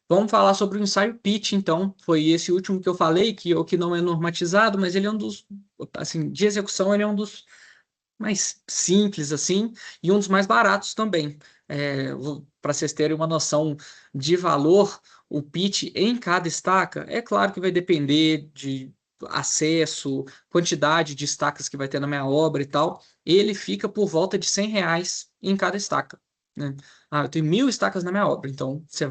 Vamos falar sobre o ensaio pitch, então. Foi esse último que eu falei, que não é normatizado, mas ele é um dos, assim, de execução, ele é um dos mais simples, assim, e um dos mais baratos também. Para vocês terem uma noção de valor, o pitch em cada estaca, é claro que vai depender de acesso, quantidade de estacas que vai ter na minha obra e tal. Ele fica por volta de R$ 100 em cada estaca, né? Ah, eu tenho 1.000 estacas na minha obra, então você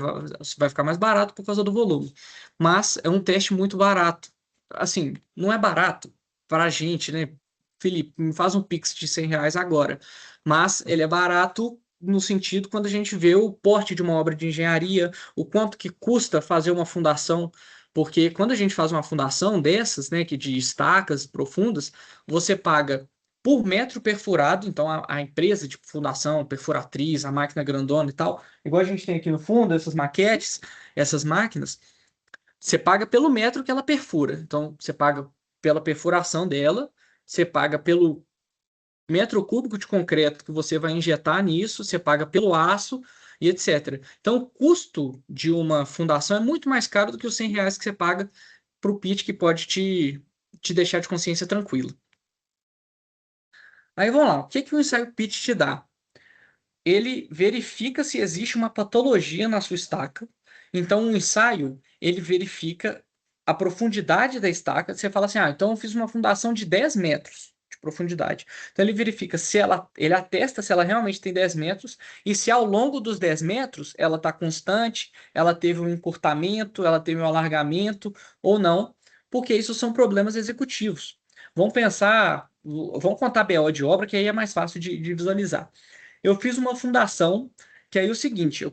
vai ficar mais barato por causa do volume. Mas é um teste muito barato. Assim, não é barato para a gente, né? Felipe, me faz um Pix de R$ 100 agora. Mas ele é barato no sentido quando a gente vê o porte de uma obra de engenharia, o quanto que custa fazer uma fundação, porque quando a gente faz uma fundação dessas, né, que de estacas profundas, você paga por metro perfurado, então a empresa de fundação, perfuratriz, a máquina grandona e tal, igual a gente tem aqui no fundo, essas maquetes, essas máquinas, você paga pelo metro que ela perfura. Então, você paga pela perfuração dela, você paga pelo metro cúbico de concreto que você vai injetar nisso, você paga pelo aço e etc. Então, o custo de uma fundação é muito mais caro do que os R$ 100 que você paga para o pitch, que pode te deixar de consciência tranquila. Aí vamos lá, o que que o ensaio pitch te dá? Ele verifica se existe uma patologia na sua estaca. Então, o ensaio, ele verifica a profundidade da estaca. Você fala assim, então eu fiz uma fundação de 10 metros de profundidade. Então, ele verifica se ele atesta se ela realmente tem 10 metros e se ao longo dos 10 metros ela está constante, ela teve um encurtamento, ela teve um alargamento ou não, porque isso são problemas executivos. Vamos contar BO de obra, que aí é mais fácil de visualizar. Eu fiz uma fundação, que aí é o seguinte, eu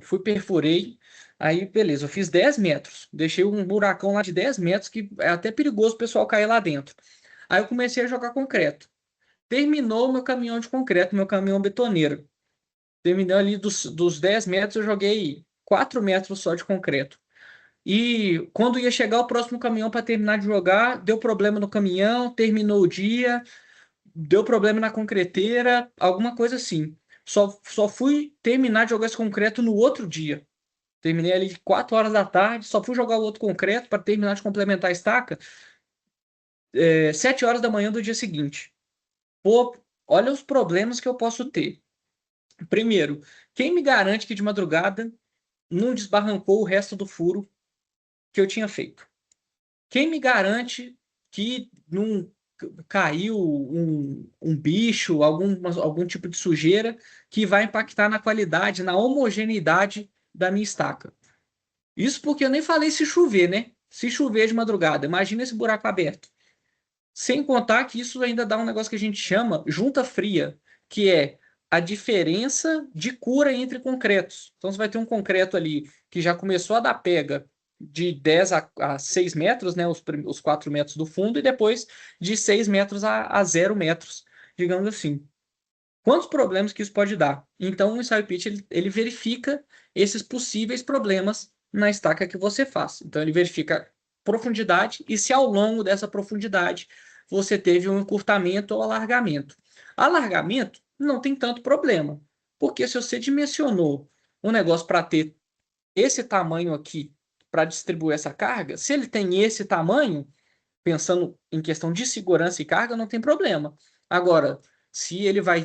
fui, perfurei, aí beleza, eu fiz 10 metros, deixei um buracão lá de 10 metros, que é até perigoso o pessoal cair lá dentro. Aí eu comecei a jogar concreto. Terminou o meu caminhão de concreto, meu caminhão betoneiro. Terminou ali dos 10 metros, eu joguei 4 metros só de concreto. E quando ia chegar o próximo caminhão para terminar de jogar, deu problema no caminhão, terminou o dia, deu problema na concreteira, alguma coisa assim. Só fui terminar de jogar esse concreto no outro dia. Terminei ali de 4 horas da tarde, só fui jogar o outro concreto para terminar de complementar a estaca, 7 horas da manhã do dia seguinte. Pô, olha os problemas que eu posso ter. Primeiro, quem me garante que de madrugada não desbarrancou o resto do furo que eu tinha feito? Quem me garante que não caiu um bicho, algum tipo de sujeira que vai impactar na qualidade, na homogeneidade da minha estaca? Isso porque eu nem falei se chover, né? Se chover de madrugada, imagina esse buraco aberto. Sem contar que isso ainda dá um negócio que a gente chama junta fria, que é a diferença de cura entre concretos. Então você vai ter um concreto ali que já começou a dar pega de 10 a 6 metros, né, os 4 metros do fundo, e depois de 6 metros a 0 metros, digamos assim. Quantos problemas que isso pode dar? Então o ensaio pitch ele verifica esses possíveis problemas na estaca que você faz. Então ele verifica profundidade e se ao longo dessa profundidade você teve um encurtamento ou alargamento. Alargamento não tem tanto problema, porque se você dimensionou um negócio para ter esse tamanho aqui para distribuir essa carga, se ele tem esse tamanho, pensando em questão de segurança e carga, não tem problema. Agora, se ele vai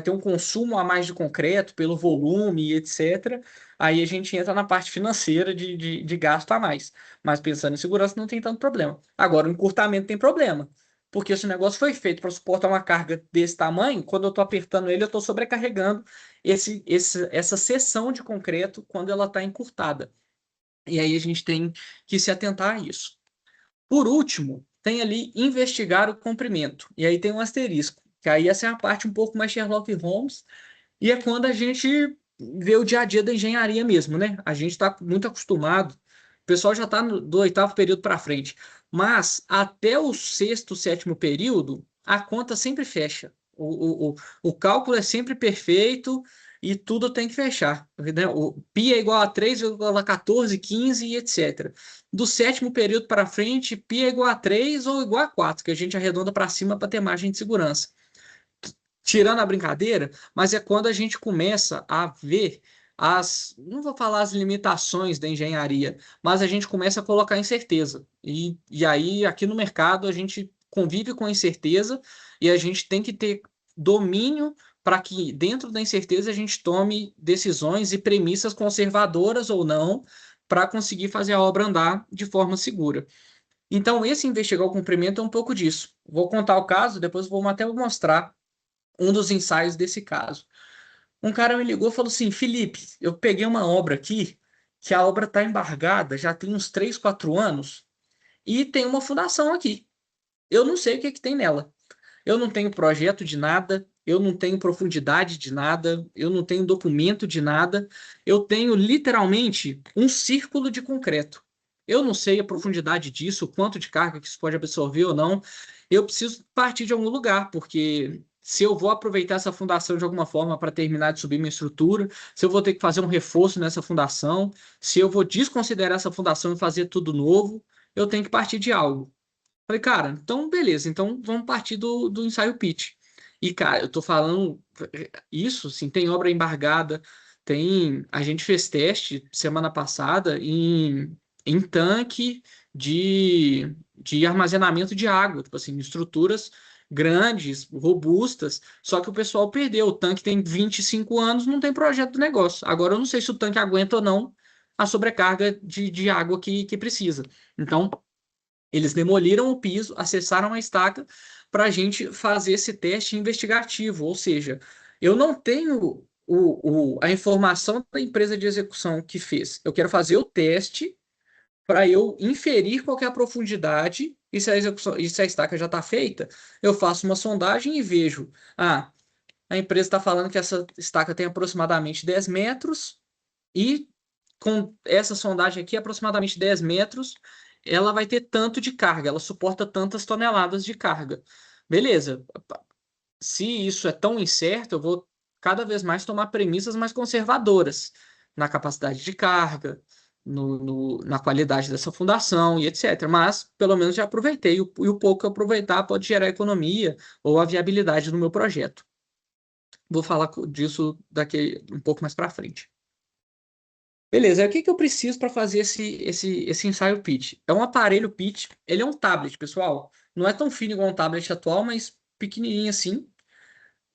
ter um consumo a mais de concreto pelo volume e etc., aí a gente entra na parte financeira de gasto a mais. Mas pensando em segurança, não tem tanto problema. Agora, o encurtamento tem problema. Porque se o negócio foi feito para suportar uma carga desse tamanho, quando eu estou apertando ele, eu estou sobrecarregando essa seção de concreto quando ela está encurtada. E aí a gente tem que se atentar a isso. Por último, tem ali investigar o comprimento. E aí tem um asterisco, que aí essa é a parte um pouco mais Sherlock Holmes, e é quando a gente vê o dia a dia da engenharia mesmo, né? A gente está muito acostumado, o pessoal já está do oitavo período para frente, mas até o sexto, sétimo período, a conta sempre fecha. O cálculo é sempre perfeito e tudo tem que fechar, né? O π é igual a 3,14, 15 e etc. Do sétimo período para frente, π é igual a 3 ou igual a 4, que a gente arredonda para cima para ter margem de segurança. Tirando a brincadeira, mas é quando a gente começa a ver não vou falar as limitações da engenharia, mas a gente começa a colocar incerteza. E aí, aqui no mercado, a gente convive com a incerteza e a gente tem que ter domínio para que, dentro da incerteza, a gente tome decisões e premissas conservadoras ou não para conseguir fazer a obra andar de forma segura. Então, esse investigar o cumprimento é um pouco disso. Vou contar o caso, depois vou até mostrar um dos ensaios desse caso. Um cara me ligou e falou assim: Felipe, eu peguei uma obra aqui, que a obra está embargada, já tem uns 3, 4 anos, e tem uma fundação aqui. Eu não sei o que que tem nela. Eu não tenho projeto de nada, eu não tenho profundidade de nada, eu não tenho documento de nada. Eu tenho literalmente um círculo de concreto. Eu não sei a profundidade disso, o quanto de carga que isso pode absorver ou não. Eu preciso partir de algum lugar, porque se eu vou aproveitar essa fundação de alguma forma para terminar de subir minha estrutura, se eu vou ter que fazer um reforço nessa fundação, se eu vou desconsiderar essa fundação e fazer tudo novo, eu tenho que partir de algo. Falei, cara, então beleza, então vamos partir do ensaio pitch. E, cara, eu tô falando isso, assim, tem obra embargada, a gente fez teste semana passada em tanque de armazenamento de água, tipo assim, estruturas grandes, robustas, só que o pessoal perdeu, o tanque tem 25 anos, não tem projeto do negócio. Agora eu não sei se o tanque aguenta ou não a sobrecarga de água que precisa. Então, eles demoliram o piso, acessaram a estaca para a gente fazer esse teste investigativo. Ou seja, eu não tenho a informação da empresa de execução que fez. Eu quero fazer o teste para eu inferir qual que é a profundidade e se a execução, e se a estaca já está feita, eu faço uma sondagem e vejo. Ah, a empresa está falando que essa estaca tem aproximadamente 10 metros e com essa sondagem aqui, aproximadamente 10 metros, ela vai ter tanto de carga, ela suporta tantas toneladas de carga. Beleza. Se isso é tão incerto, eu vou cada vez mais tomar premissas mais conservadoras na capacidade de carga, na qualidade dessa fundação e etc. Mas, pelo menos, já aproveitei. E o pouco que eu aproveitar pode gerar economia ou a viabilidade do meu projeto. Vou falar disso daqui um pouco mais para frente. Beleza, aí o que que eu preciso para fazer esse ensaio pitch? É um aparelho pitch, ele é um tablet, pessoal. Não é tão fino igual um tablet atual, mas pequenininho assim.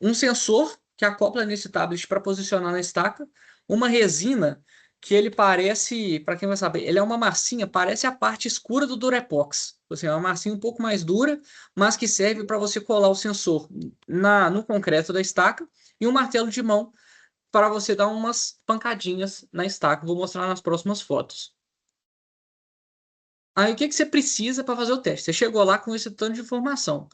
Um sensor que acopla nesse tablet para posicionar na estaca. Uma resina que ele parece, para quem vai saber, ele é uma massinha, parece a parte escura do Durepox. Assim, é uma massinha um pouco mais dura, mas que serve para você colar o sensor no concreto da estaca. E um martelo de mão para você dar umas pancadinhas na estaca. Vou mostrar nas próximas fotos. Aí, o que que você precisa para fazer o teste? Você chegou lá com esse tanto de informação.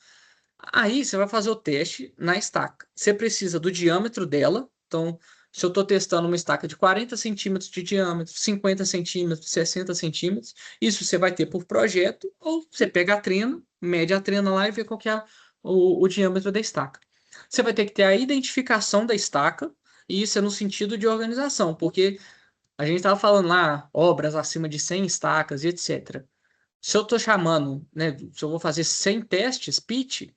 Aí, você vai fazer o teste na estaca. Você precisa do diâmetro dela. Então, se eu estou testando uma estaca de 40 centímetros de diâmetro, 50 centímetros, 60 centímetros, isso você vai ter por projeto, ou você pega a trena, mede a trena lá e vê qual que é o diâmetro da estaca. Você vai ter que ter a identificação da estaca, e isso é no sentido de organização, porque a gente estava falando lá, obras acima de 100 estacas e etc. Se eu estou chamando, né, se eu vou fazer 100 testes, pitch,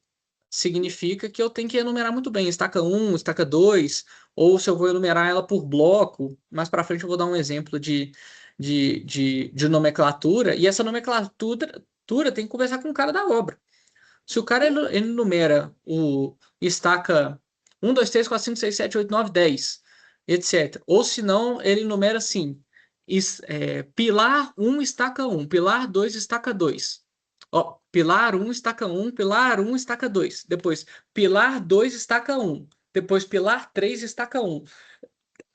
significa que eu tenho que enumerar muito bem, estaca 1, estaca 2, ou se eu vou enumerar ela por bloco, mais para frente eu vou dar um exemplo de nomenclatura, e essa nomenclatura tem que conversar com o cara da obra. Se o cara enumera o estaca 1, 2, 3, 4, 5, 6, 7, 8, 9, 10, etc. Ou se não, ele enumera assim: pilar 1, estaca 1, pilar 2, estaca 2. Ó, pilar 1, estaca 1, pilar 1, estaca 2. Depois, pilar 2, estaca 1. Depois, pilar 3, estaca 1.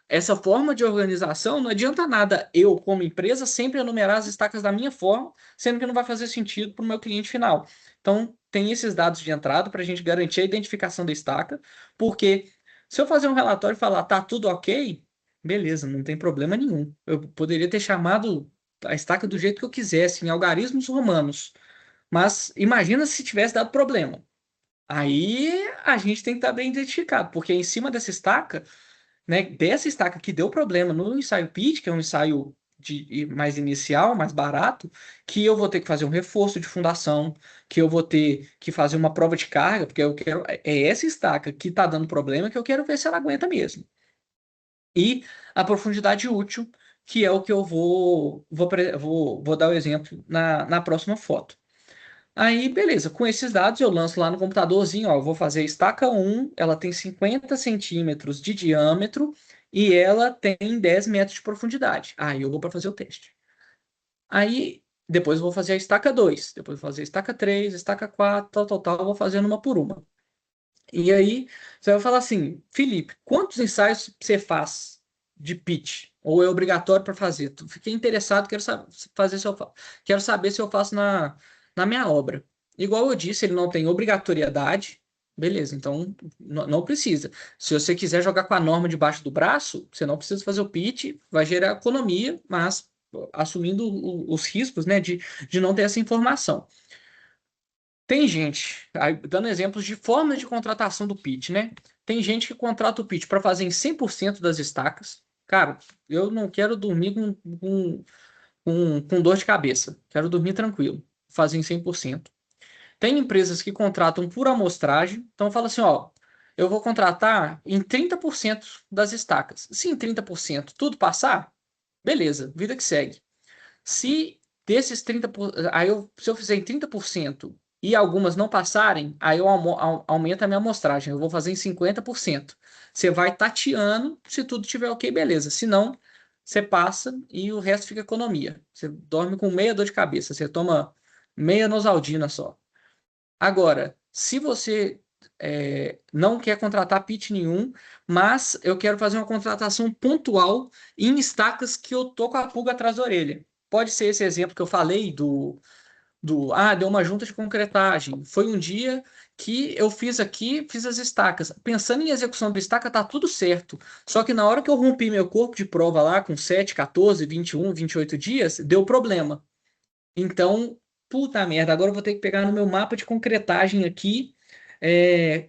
Essa forma de organização não adianta nada eu, como empresa, sempre enumerar as estacas da minha forma, sendo que não vai fazer sentido para o meu cliente final. Então, tem esses dados de entrada para a gente garantir a identificação da estaca, porque se eu fazer um relatório e falar, tá tudo ok, beleza, não tem problema nenhum. Eu poderia ter chamado a estaca do jeito que eu quisesse, em algarismos romanos. Mas imagina se tivesse dado problema. Aí a gente tem que estar bem identificado, porque em cima dessa estaca, né, dessa estaca que deu problema no ensaio pitch, que é um ensaio mais inicial, mais barato, que eu vou ter que fazer um reforço de fundação, que eu vou ter que fazer uma prova de carga, porque eu quero, é essa estaca que está dando problema que eu quero ver se ela aguenta mesmo. e a profundidade útil, que é o que eu vou dar o exemplo na próxima foto. Aí, beleza, com esses dados eu lanço lá no computadorzinho, ó, eu vou fazer a estaca 1, ela tem 50 centímetros de diâmetro e ela tem 10 metros de profundidade. Aí eu vou para fazer o teste. Aí, depois eu vou fazer a estaca 2, depois eu vou fazer a estaca 3, estaca 4, tal, eu vou fazendo uma por uma. E aí, você vai falar assim, Felipe, quantos ensaios você faz de pitch? Ou é obrigatório para fazer? Fiquei interessado, quero saber se eu faço na minha obra. Igual eu disse, ele não tem obrigatoriedade, beleza, então não precisa. Se você quiser jogar com a norma debaixo do braço, você não precisa fazer o pitch, vai gerar economia, mas assumindo os riscos, né, de não ter essa informação. Tem gente, aí, dando exemplos de formas de contratação do pitch, né? Tem gente que contrata o pitch para fazer em 100% das estacas. Cara, eu não quero dormir com dor de cabeça. Quero dormir tranquilo. Fazer em 100%. Tem empresas que contratam por amostragem. Então fala assim, ó, eu vou contratar em 30% das estacas. Se em 30% tudo passar, beleza, vida que segue. Se desses 30%, se eu fizer em 30% e algumas não passarem, aí eu aumento a minha amostragem. Eu vou fazer em 50%. Você vai tateando, se tudo estiver ok, beleza. Se não, você passa e o resto fica economia. Você dorme com meia dor de cabeça, você toma meia Nosaldina só. Agora, se você não quer contratar pitch nenhum, mas eu quero fazer uma contratação pontual em estacas que eu tô com a pulga atrás da orelha. Pode ser esse exemplo que eu falei deu uma junta de concretagem. Foi um dia que eu fiz aqui, fiz as estacas. Pensando em execução da estaca, tá tudo certo. Só que na hora que eu rompi meu corpo de prova lá, com 7, 14, 21, 28 dias, deu problema. Então, puta merda, agora eu vou ter que pegar no meu mapa de concretagem aqui,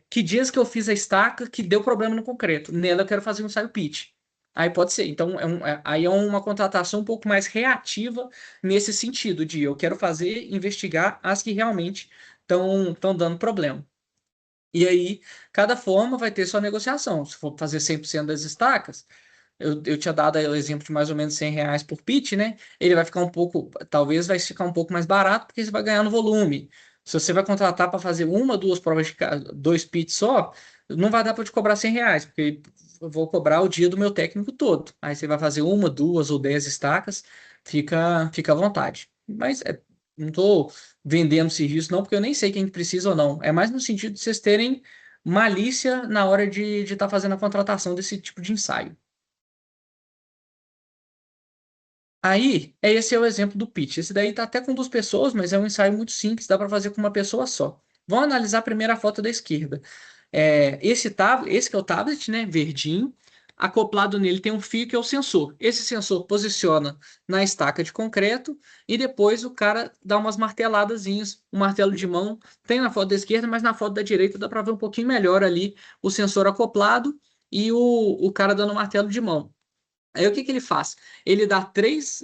que dias que eu fiz a estaca que deu problema no concreto. Nela eu quero fazer um ensaio pitch. Aí pode ser. Então, aí é uma contratação um pouco mais reativa nesse sentido de eu quero fazer, investigar as que realmente estão dando problema. E aí, cada forma vai ter sua negociação. Se for fazer 100% das estacas, eu tinha dado aí o exemplo de mais ou menos R$ 100 por pitch, né? Ele vai ficar um pouco, talvez vai ficar um pouco mais barato, porque você vai ganhar no volume. Se você vai contratar para fazer uma, duas provas dois pitch só, não vai dar para te cobrar R$ 100, porque eu vou cobrar o dia do meu técnico todo. Aí você vai fazer uma, duas ou 10 estacas, fica à vontade. Mas não estou vendendo serviço, não, porque eu nem sei quem precisa ou não. É mais no sentido de vocês terem malícia na hora de estar fazendo a contratação desse tipo de ensaio. Aí, esse é o exemplo do pitch. Esse daí tá até com duas pessoas, mas é um ensaio muito simples, dá para fazer com uma pessoa só. Vamos analisar a primeira foto da esquerda. Esse que é o tablet, né, verdinho. Acoplado nele tem um fio que é o sensor. Esse sensor posiciona na estaca de concreto e depois o cara dá umas marteladazinhas, um martelo de mão. Tem na foto da esquerda, mas na foto da direita dá para ver um pouquinho melhor ali o sensor acoplado e o cara dando um martelo de mão. Aí o que que ele faz? Ele dá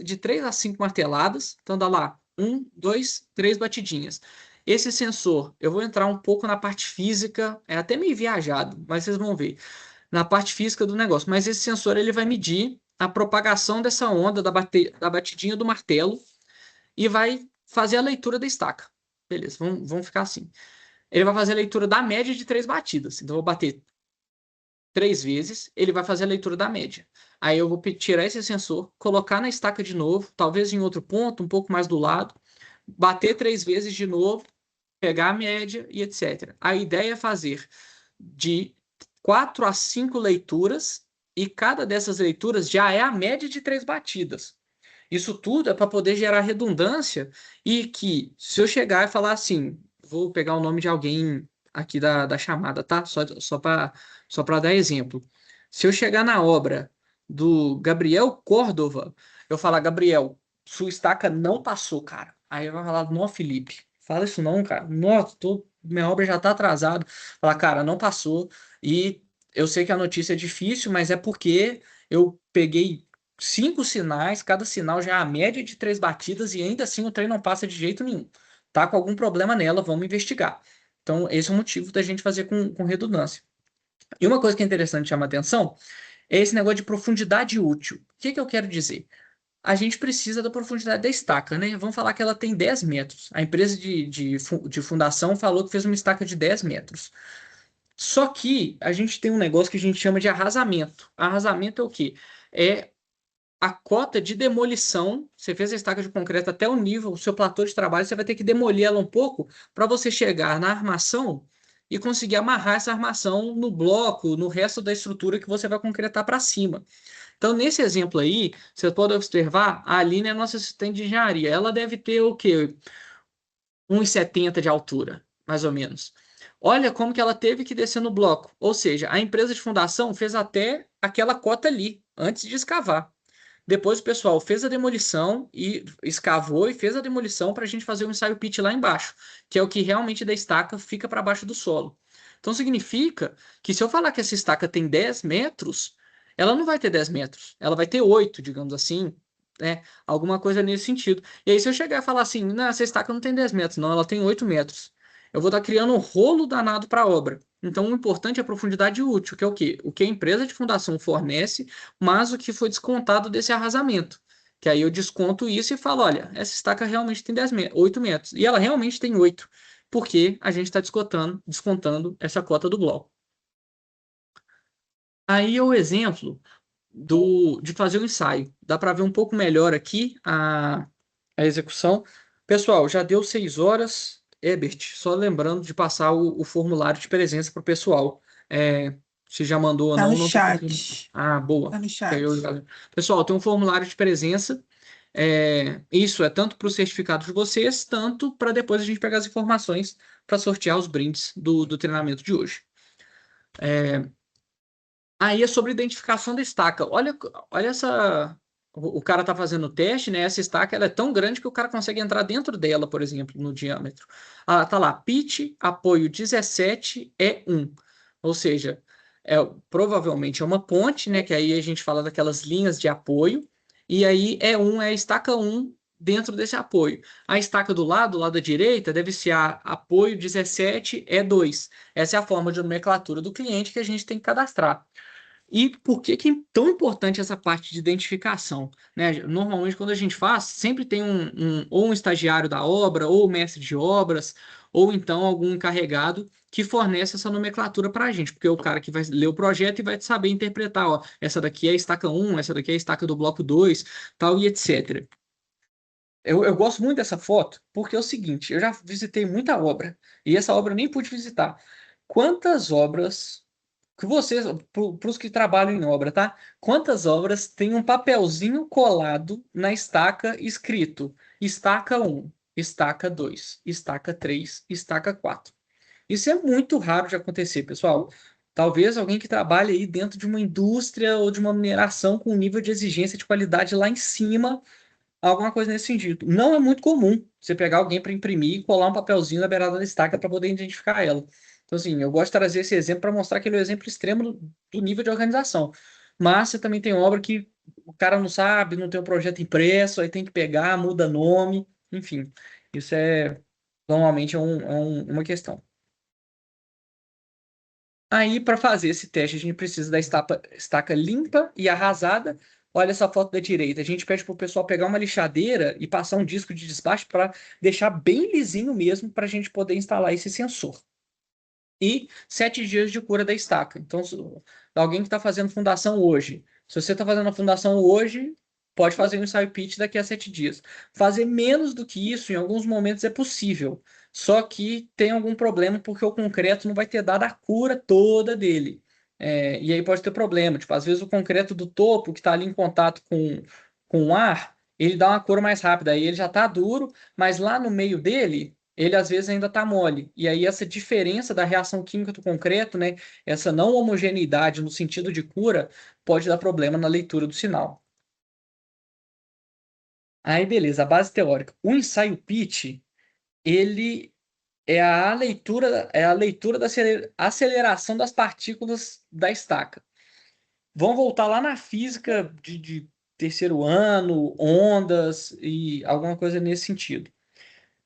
de 3 a 5 marteladas, então dá lá 1, 2, 3 batidinhas. Esse sensor, eu vou entrar um pouco na parte física, é até meio viajado, mas vocês vão ver, na parte física do negócio. Mas esse sensor ele vai medir a propagação dessa onda da batidinha do martelo e vai fazer a leitura da estaca. Beleza, vamos ficar assim. Ele vai fazer a leitura da média de 3 batidas. Então eu vou bater 3 vezes, ele vai fazer a leitura da média. Aí eu vou tirar esse sensor, colocar na estaca de novo, talvez em outro ponto, um pouco mais do lado, bater 3 vezes de novo, pegar a média e etc. A ideia é fazer de 4 a 5 leituras e cada dessas leituras já é a média de 3 batidas. Isso tudo é para poder gerar redundância e que, se eu chegar e falar assim, vou pegar o nome de alguém aqui da chamada, tá? Só para dar exemplo. Se eu chegar na obra do Gabriel Córdova, eu falar, Gabriel, sua estaca não passou, cara. Aí eu vou falar, não, Felipe, fala isso não, cara. Nossa, minha obra já tá atrasada. Falar, cara, não passou. E eu sei que a notícia é difícil, mas é porque eu peguei 5 sinais, cada sinal já é a média de 3 batidas e ainda assim o trem não passa de jeito nenhum. Tá com algum problema nela, vamos investigar. Então, esse é o motivo da gente fazer com redundância. E uma coisa que é interessante chamar atenção é esse negócio de profundidade útil. O que que eu quero dizer? A gente precisa da profundidade da estaca, né? Vamos falar que ela tem 10 metros. A empresa de fundação falou que fez uma estaca de 10 metros. Só que a gente tem um negócio que a gente chama de arrasamento. Arrasamento é o quê? É a cota de demolição. Você fez a estaca de concreto até o nível, o seu platô de trabalho, você vai ter que demolir ela um pouco para você chegar na armação e conseguir amarrar essa armação no bloco, no resto da estrutura que você vai concretar para cima. Então, nesse exemplo aí, você pode observar, a Aline é nossa assistente de engenharia. Ela deve ter o quê? 1,70 de altura, mais ou menos. Olha como que ela teve que descer no bloco. Ou seja, a empresa de fundação fez até aquela cota ali, antes de escavar. Depois o pessoal fez a demolição e escavou e fez a demolição para a gente fazer o ensaio pit lá embaixo, que é o que realmente da estaca fica para baixo do solo. Então significa que se eu falar que essa estaca tem 10 metros, ela não vai ter 10 metros, ela vai ter 8, digamos assim, né? Alguma coisa nesse sentido. E aí se eu chegar e falar assim, não, essa estaca não tem 10 metros, não, ela tem 8 metros. Eu vou estar criando um rolo danado para a obra. Então, o importante é a profundidade útil, que é o quê? O que a empresa de fundação fornece, mas o que foi descontado desse arrasamento. Que aí eu desconto isso e falo, olha, essa estaca realmente tem 8 metros. E ela realmente tem 8, porque a gente está descontando essa cota do bloco. Aí é o exemplo de fazer o ensaio. Dá para ver um pouco melhor aqui a execução. Pessoal, já deu 6 horas. Ebert, só lembrando de passar o formulário de presença para o pessoal. Se já mandou ou Tá no não, não estou conseguindo. chat. Ah, boa. Tá no Que aí chat. Pessoal, tem um formulário de presença. Isso é tanto para o certificado de vocês, tanto para depois a gente pegar as informações para sortear os brindes do treinamento de hoje. Aí é sobre identificação da estaca. Olha essa. O cara tá fazendo o teste, né? Essa estaca ela é tão grande que o cara consegue entrar dentro dela, por exemplo, no diâmetro. Ah, tá lá, pitch, apoio 17 é 1. Ou seja, é, provavelmente é uma ponte, né? Que aí a gente fala daquelas linhas de apoio. E aí é a estaca 1 dentro desse apoio. A estaca do lado da direita, deve ser apoio 17 é 2. Essa é a forma de nomenclatura do cliente que a gente tem que cadastrar. E por que que é tão importante essa parte de identificação, né? Normalmente, quando a gente faz, sempre tem ou um estagiário da obra, ou um mestre de obras, ou então algum encarregado que fornece essa nomenclatura para a gente, porque é o cara que vai ler o projeto e vai saber interpretar, ó, essa daqui é a estaca 1, essa daqui é a estaca do bloco 2, tal e etc. Eu gosto muito dessa foto porque é o seguinte, eu já visitei muita obra, e essa obra eu nem pude visitar. Quantas obras que vocês, para os que trabalham em obra, tá? Quantas obras tem um papelzinho colado na estaca escrito estaca 1, estaca 2, estaca 3, estaca 4? Isso é muito raro de acontecer, pessoal. Talvez alguém que trabalhe aí dentro de uma indústria ou de uma mineração com um nível de exigência de qualidade lá em cima, alguma coisa nesse sentido. Não é muito comum você pegar alguém para imprimir e colar um papelzinho na beirada da estaca para poder identificar ela. Então, assim, eu gosto de trazer esse exemplo para mostrar que ele é o exemplo extremo do nível de organização. Mas você também tem obra que o cara não sabe, não tem o projeto impresso, aí tem que pegar, muda nome, enfim. Isso normalmente uma questão. Aí, para fazer esse teste, a gente precisa da estaca limpa e arrasada. Olha essa foto da direita. A gente pede para o pessoal pegar uma lixadeira e passar um disco de desbaste para deixar bem lisinho mesmo, para a gente poder instalar esse sensor. E 7 dias de cura da estaca. Então, alguém que está fazendo fundação hoje, se você está fazendo a fundação hoje, pode fazer um ensaio pitch daqui a 7 dias. Fazer menos do que isso, em alguns momentos, é possível. Só que tem algum problema porque o concreto não vai ter dado a cura toda dele. E aí pode ter problema. Tipo, às vezes o concreto do topo, que está ali em contato com o ar, ele dá uma cura mais rápida. Aí ele já está duro, mas lá no meio dele ele às vezes ainda está mole. E aí essa diferença da reação química do concreto, né, essa não homogeneidade no sentido de cura, pode dar problema na leitura do sinal. Aí beleza, a base teórica. O ensaio pitch, ele é a leitura da aceleração das partículas da estaca. Vamos voltar lá na física de terceiro ano, ondas e alguma coisa nesse sentido.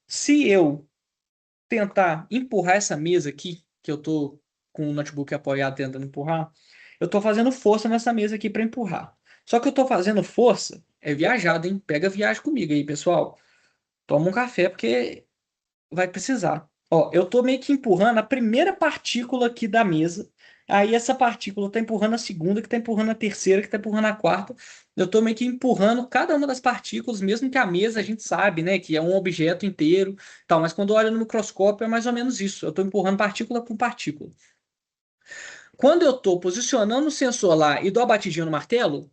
Se eu tentar empurrar essa mesa aqui, que eu tô com o notebook apoiado tentando empurrar, eu tô fazendo força nessa mesa aqui para empurrar. Só que eu tô fazendo força, é viajado, hein? Pega viagem comigo aí, pessoal. Toma um café porque vai precisar. Ó, eu tô meio que empurrando a primeira partícula aqui da mesa. Aí essa partícula tá empurrando a segunda, que tá empurrando a terceira, que tá empurrando a quarta. Eu tô meio que empurrando cada uma das partículas, mesmo que a mesa a gente sabe, né, que é um objeto inteiro, tal, mas quando olha no microscópio é mais ou menos isso. Eu tô empurrando partícula por partícula. Quando eu tô posicionando o sensor lá e dou a batidinha no martelo,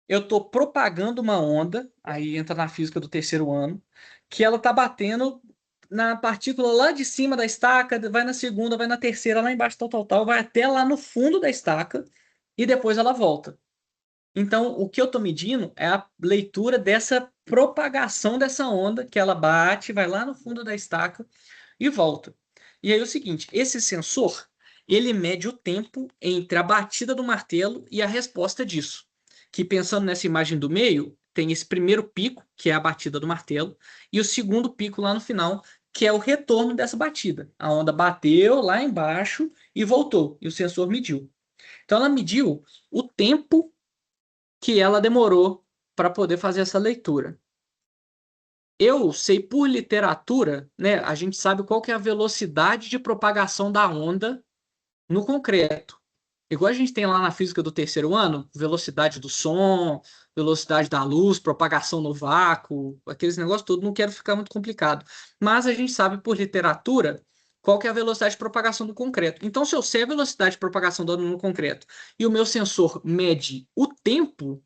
eu estou propagando uma onda, aí entra na física do terceiro ano, que ela está batendo na partícula lá de cima da estaca, vai na segunda, vai na terceira, lá embaixo, tal, tal, tal, vai até lá no fundo da estaca e depois ela volta. Então, o que eu estou medindo é a leitura dessa propagação dessa onda, que ela bate, vai lá no fundo da estaca e volta. E aí é o seguinte, esse sensor, ele mede o tempo entre a batida do martelo e a resposta disso. Que pensando nessa imagem do meio, tem esse primeiro pico, que é a batida do martelo, e o segundo pico lá no final, que é o retorno dessa batida. A onda bateu lá embaixo e voltou, e o sensor mediu. Então ela mediu o tempo que ela demorou para poder fazer essa leitura. Eu sei por literatura, né? A gente sabe qual que é a velocidade de propagação da onda no concreto. Igual a gente tem lá na física do terceiro ano, velocidade do som, velocidade da luz, propagação no vácuo, aqueles negócios todos, não quero ficar muito complicado. Mas a gente sabe por literatura qual que é a velocidade de propagação do concreto. Então, se eu sei a velocidade de propagação da onda no concreto e o meu sensor mede o tempo,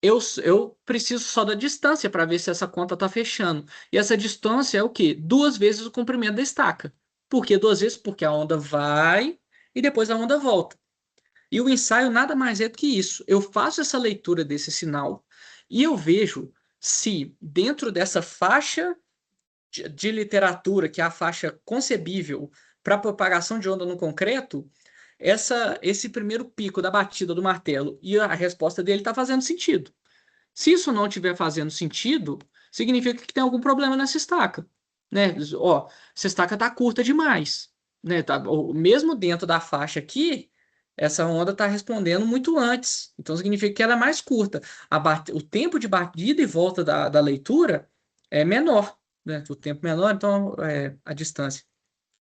eu preciso só da distância para ver se essa conta está fechando. E essa distância é o quê? Duas vezes o comprimento da estaca. Por que duas vezes? Porque a onda vai e depois a onda volta. E o ensaio nada mais é do que isso. Eu faço essa leitura desse sinal e eu vejo se dentro dessa faixa de literatura, que é a faixa concebível para propagação de onda no concreto, esse primeiro pico da batida do martelo e a resposta dele está fazendo sentido. Se isso não estiver fazendo sentido, significa que tem algum problema nessa estaca, né? Ó, essa estaca está curta demais, né? Tá, mesmo dentro da faixa aqui, essa onda está respondendo muito antes. Então significa que ela é mais curta. O tempo de batida e volta da leitura é menor, né? O tempo menor, então a distância.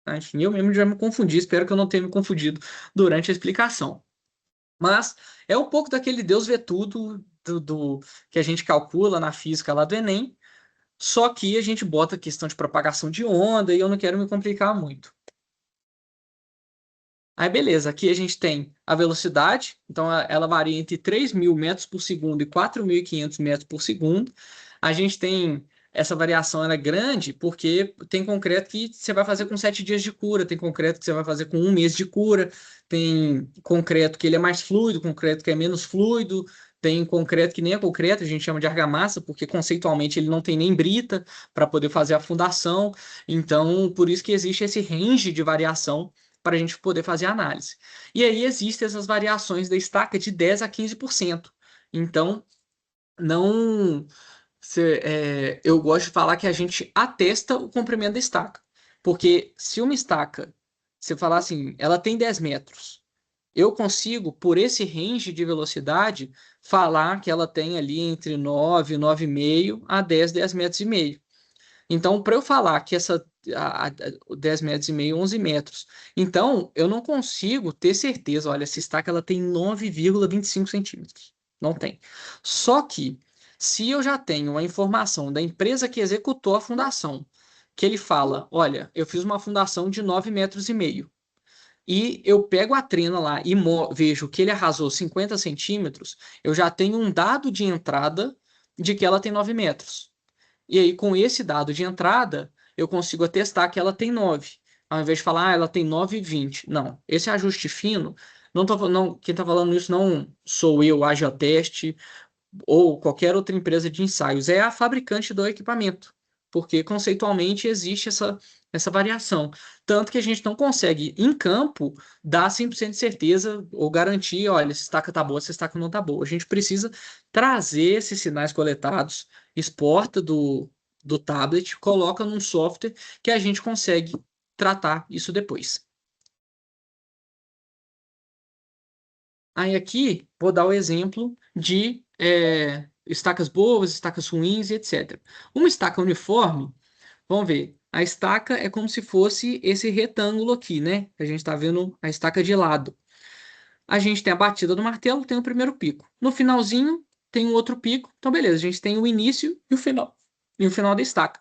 Tá? Enfim, eu mesmo já me confundi. Espero que eu não tenha me confundido durante a explicação. Mas é um pouco daquele Deus vê tudo que a gente calcula na física lá do Enem, só que a gente bota a questão de propagação de onda e eu não quero me complicar muito. Aí, beleza, aqui a gente tem a velocidade, então ela varia entre 3.000 metros por segundo e 4.500 metros por segundo. A gente tem essa variação, ela é grande porque tem concreto que você vai fazer com 7 dias de cura, tem concreto que você vai fazer com um mês de cura, tem concreto que ele é mais fluido, concreto que é menos fluido, tem concreto que nem é concreto, a gente chama de argamassa, porque conceitualmente ele não tem nem brita para poder fazer a fundação. Então, por isso que existe esse range de variação para a gente poder fazer a análise. E aí existem essas variações da estaca de 10 a 15%. Então, não. Eu gosto de falar que a gente atesta o comprimento da estaca. Porque se uma estaca, você falar assim, ela tem 10 metros, eu consigo, por esse range de velocidade, falar que ela tem ali entre 9, 9,5 a 10, 10 metros e meio. Então, para eu falar que essa 10 metros e meio, 11 metros, então eu não consigo ter certeza. Olha, essa estaca ela tem 9,25 centímetros. Não tem. Só que, se eu já tenho a informação da empresa que executou a fundação, que ele fala: olha, eu fiz uma fundação de 9 metros e meio, e eu pego a trena lá e vejo que ele arrasou 50 centímetros, eu já tenho um dado de entrada de que ela tem 9 metros. E aí, com esse dado de entrada, eu consigo atestar que ela tem 9. Ao invés de falar, ela tem 9,20. Não, esse ajuste fino, quem está falando isso não sou eu, a Geoteste, ou qualquer outra empresa de ensaios, é a fabricante do equipamento, porque conceitualmente existe essa variação. Tanto que a gente não consegue, em campo, dar 100% de certeza ou garantir, olha, essa estaca está boa, essa estaca não está boa. A gente precisa trazer esses sinais coletados, exporta do tablet, coloca num software que a gente consegue tratar isso depois. Aí aqui, vou dar o exemplo de estacas boas, estacas ruins, etc. Uma estaca uniforme, vamos ver, a estaca é como se fosse esse retângulo aqui, né? A gente está vendo a estaca de lado. A gente tem a batida do martelo, tem o primeiro pico. No finalzinho, tem um outro pico. Então, beleza, a gente tem o início e o final. E o final da estaca.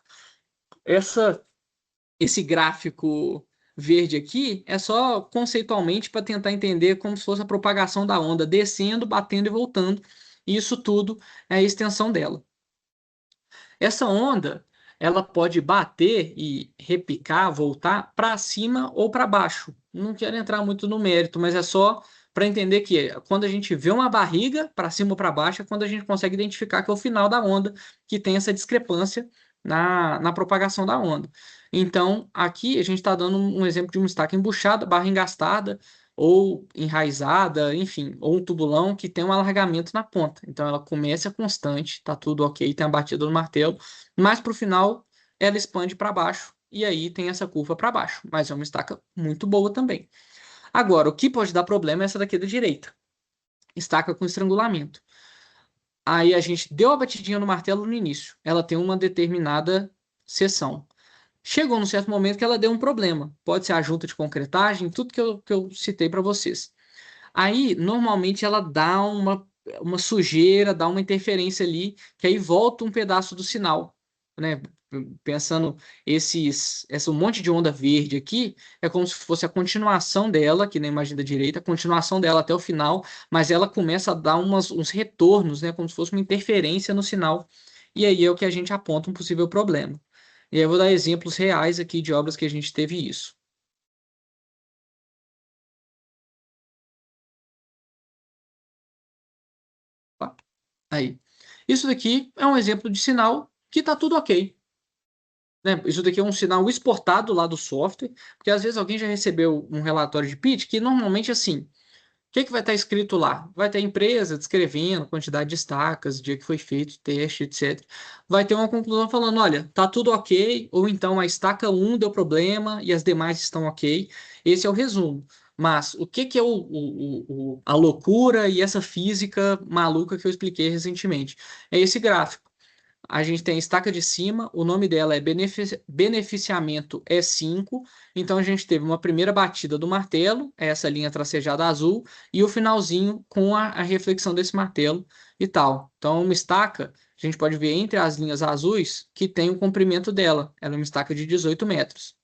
Esse gráfico verde aqui é só conceitualmente para tentar entender como se fosse a propagação da onda, descendo, batendo e voltando. E isso tudo é a extensão dela. Essa onda, ela pode bater e repicar, voltar para cima ou para baixo. Não quero entrar muito no mérito, mas é só para entender que quando a gente vê uma barriga para cima ou para baixo, é quando a gente consegue identificar que é o final da onda, que tem essa discrepância na propagação da onda. Então, aqui a gente está dando um exemplo de uma estaca embuchada, barra engastada, ou enraizada, enfim, ou um tubulão que tem um alargamento na ponta. Então ela começa constante, tá tudo ok, tem a batida do martelo, mas para o final ela expande para baixo e aí tem essa curva para baixo. Mas é uma estaca muito boa também. Agora, o que pode dar problema é essa daqui da direita, estaca com estrangulamento. Aí a gente deu a batidinha no martelo no início, ela tem uma determinada seção. Chegou num certo momento que ela deu um problema. Pode ser a junta de concretagem, tudo que eu citei para vocês. Aí, normalmente, ela dá uma sujeira, dá uma interferência ali, que aí volta um pedaço do sinal, né? Pensando esse um monte de onda verde aqui, é como se fosse a continuação dela, que na imagem da direita, a continuação dela até o final, mas ela começa a dar uns retornos, né? Como se fosse uma interferência no sinal, e aí é o que a gente aponta um possível problema. E aí eu vou dar exemplos reais aqui de obras que a gente teve isso. Tá? Aí. Isso daqui é um exemplo de sinal que está tudo ok. Né? Isso daqui é um sinal exportado lá do software, porque às vezes alguém já recebeu um relatório de pitch que normalmente assim, o que vai estar escrito lá? Vai ter a empresa descrevendo quantidade de estacas, dia que foi feito o teste, etc. Vai ter uma conclusão falando, olha, tá tudo ok, ou então a estaca 1 deu problema e as demais estão ok. Esse é o resumo. Mas o que é a loucura e essa física maluca que eu expliquei recentemente? É esse gráfico. A gente tem a estaca de cima, o nome dela é beneficiamento E5. Então a gente teve uma primeira batida do martelo, essa linha tracejada azul, e o finalzinho com a reflexão desse martelo e tal. Então, uma estaca, a gente pode ver entre as linhas azuis que tem o comprimento dela. Ela é uma estaca de 18 metros.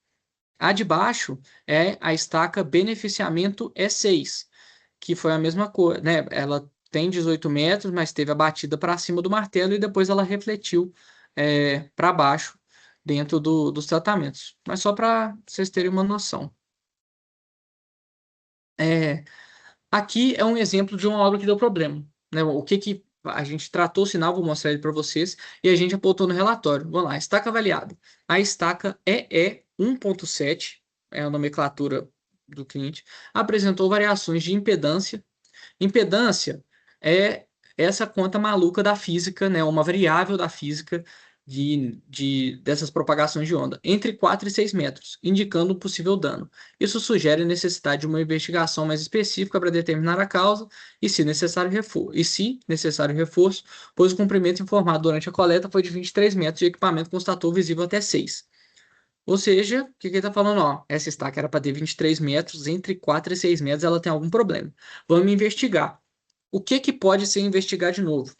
A de baixo é a estaca beneficiamento E6, que foi a mesma coisa, né? Ela tem 18 metros, mas teve a batida para cima do martelo e depois ela refletiu para baixo dentro dos tratamentos. Mas só para vocês terem uma noção. É, aqui é um exemplo de uma obra que deu problema. Né? O que que a gente tratou o sinal, vou mostrar ele para vocês, e a gente apontou no relatório. Vamos lá, estaca avaliada. A estaca EE 1.7, é a nomenclatura do cliente, apresentou variações de impedância. Impedância é essa conta maluca da física, né? Uma variável da física dessas propagações de onda, entre 4 e 6 metros, indicando um possível dano. Isso sugere a necessidade de uma investigação mais específica para determinar a causa e se necessário reforço, pois o comprimento informado durante a coleta foi de 23 metros e o equipamento constatou visível até 6. Ou seja, o que ele está falando? Ó, essa estaca era para ter 23 metros, entre 4 e 6 metros ela tem algum problema. Vamos investigar. O que que pode ser investigar de novo?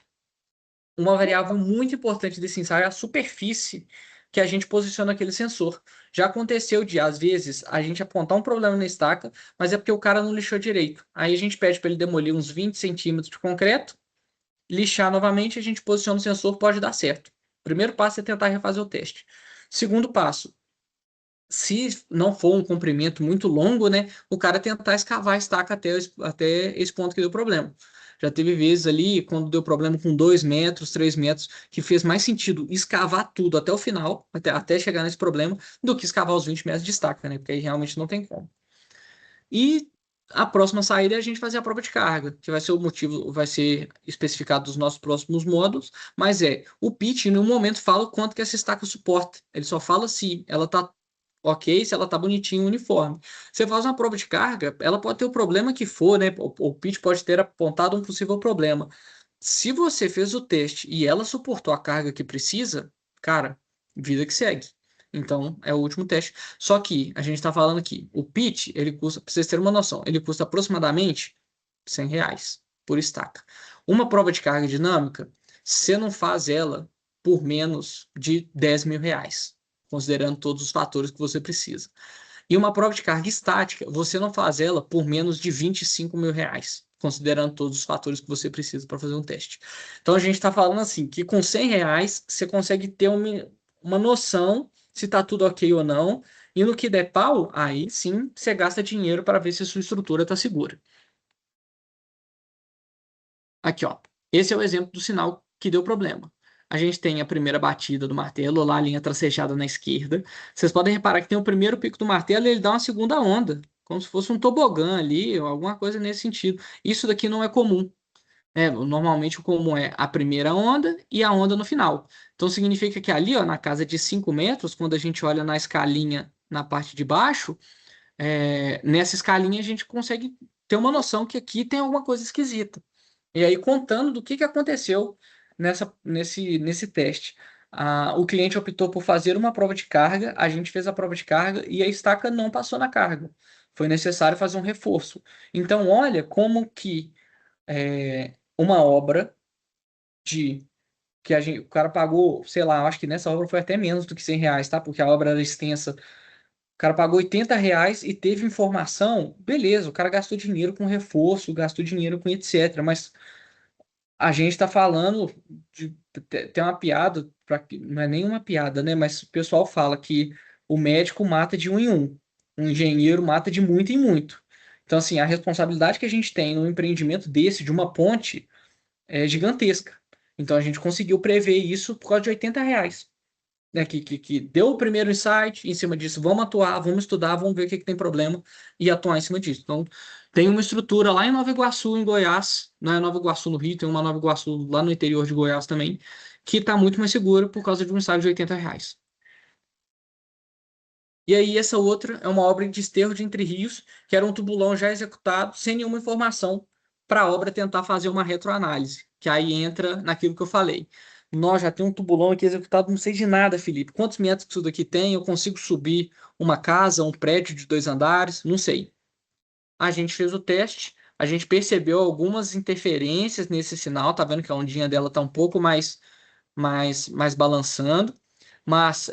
Uma variável muito importante desse ensaio é a superfície que a gente posiciona aquele sensor. Já aconteceu de, às vezes, a gente apontar um problema na estaca, mas é porque o cara não lixou direito. Aí a gente pede para ele demolir uns 20 centímetros de concreto, lixar novamente, a gente posiciona o sensor, pode dar certo. O primeiro passo é tentar refazer o teste. Segundo passo, se não for um comprimento muito longo, né, o cara tentar escavar a estaca até esse ponto que deu problema. Já teve vezes ali, quando deu problema com 2 metros, 3 metros, que fez mais sentido escavar tudo até o final, até chegar nesse problema, do que escavar os 20 metros de estaca, né? Porque aí realmente não tem como. E a próxima saída é a gente fazer a prova de carga, que vai ser o motivo, vai ser especificado nos nossos próximos módulos, mas o pitch, em nenhum momento, fala o quanto que essa estaca suporta. Ele só fala se ela está ok, se ela tá bonitinha, uniforme. Você faz uma prova de carga, ela pode ter o problema que for, né? O pitch pode ter apontado um possível problema. Se você fez o teste e ela suportou a carga que precisa, cara, vida que segue. Então, é o último teste. Só que a gente está falando aqui, o pitch, ele custa, para vocês terem uma noção, ele custa aproximadamente R$ 100 por estaca. Uma prova de carga dinâmica, você não faz ela por menos de R$ 10.000, considerando todos os fatores que você precisa. E uma prova de carga estática, você não faz ela por menos de R$ 25.000, considerando todos os fatores que você precisa para fazer um teste. Então a gente está falando assim, que com R$ 100 você consegue ter uma noção se está tudo ok ou não, e no que der pau, aí sim você gasta dinheiro para ver se a sua estrutura está segura. Aqui, ó. Esse é o exemplo do sinal que deu problema. A gente tem a primeira batida do martelo, lá a linha tracejada na esquerda. Vocês podem reparar que tem o primeiro pico do martelo e ele dá uma segunda onda, como se fosse um tobogã ali, ou alguma coisa nesse sentido. Isso daqui não é comum. Normalmente o comum é a primeira onda e a onda no final. Então significa que ali, ó, na casa de 5 metros, quando a gente olha na escalinha na parte de baixo, nessa escalinha a gente consegue ter uma noção que aqui tem alguma coisa esquisita. E aí, contando do que aconteceu nesse teste. O cliente optou por fazer uma prova de carga, a gente fez a prova de carga e a estaca não passou na carga. Foi necessário fazer um reforço. Então, olha como que uma obra de que o cara pagou, sei lá, acho que nessa obra foi até menos do que R$ 100, tá? Porque a obra era extensa. O cara pagou R$ 80 e teve informação, beleza, o cara gastou dinheiro com reforço, gastou dinheiro com etc. Mas a gente está falando de tem uma piada, não é nenhuma piada, né? Mas o pessoal fala que o médico mata de um em um, o engenheiro mata de muito em muito. Então, assim, a responsabilidade que a gente tem num empreendimento desse, de uma ponte, é gigantesca. Então, a gente conseguiu prever isso por causa de R$ 80, né, que deu o primeiro insight, em cima disso, vamos atuar, vamos estudar, vamos ver o que tem problema e atuar em cima disso. Então, tem uma estrutura lá em Nova Iguaçu, em Goiás, não é Nova Iguaçu no Rio, tem uma Nova Iguaçu lá no interior de Goiás também, que está muito mais segura por causa de um insight de R$ 80. E aí, essa outra é uma obra de desterro de Entre Rios, que era um tubulão já executado, sem nenhuma informação, para a obra tentar fazer uma retroanálise, que aí entra naquilo que eu falei. Nós já temos um tubulão aqui executado, não sei de nada, Felipe. Quantos metros que isso daqui tem? Eu consigo subir uma casa, um prédio de 2 andares? Não sei. A gente fez o teste, a gente percebeu algumas interferências nesse sinal, tá vendo que a ondinha dela tá um pouco mais balançando, mas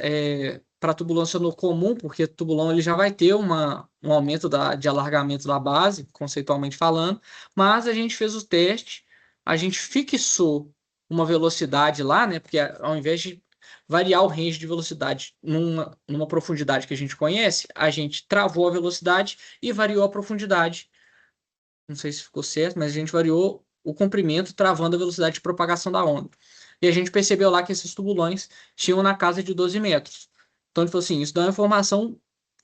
para tubulância no comum, porque tubulão ele já vai ter um aumento de alargamento da base, conceitualmente falando, mas a gente fez o teste, a gente fixou uma velocidade lá, né? Porque ao invés de variar o range de velocidade numa profundidade que a gente conhece, a gente travou a velocidade e variou a profundidade. Não sei se ficou certo, mas a gente variou o comprimento, travando a velocidade de propagação da onda. E a gente percebeu lá que esses tubulões tinham na casa de 12 metros. Então ele falou assim: isso dá uma informação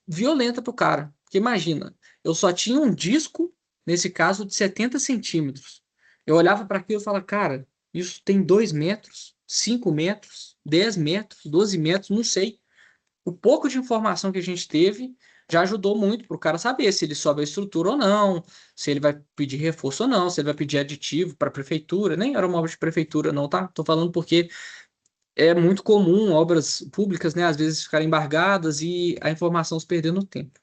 violenta para o cara. Porque imagina, eu só tinha um disco, nesse caso, de 70 centímetros. Eu olhava para aquilo e falava, cara, isso tem 2 metros, 5 metros, 10 metros, 12 metros, não sei. O pouco de informação que a gente teve já ajudou muito para o cara saber se ele sobe a estrutura ou não, se ele vai pedir reforço ou não, se ele vai pedir aditivo para a prefeitura. Nem era uma obra de prefeitura, não, tá? Tô falando porque é muito comum obras públicas, né, às vezes ficarem embargadas e a informação se perder no tempo.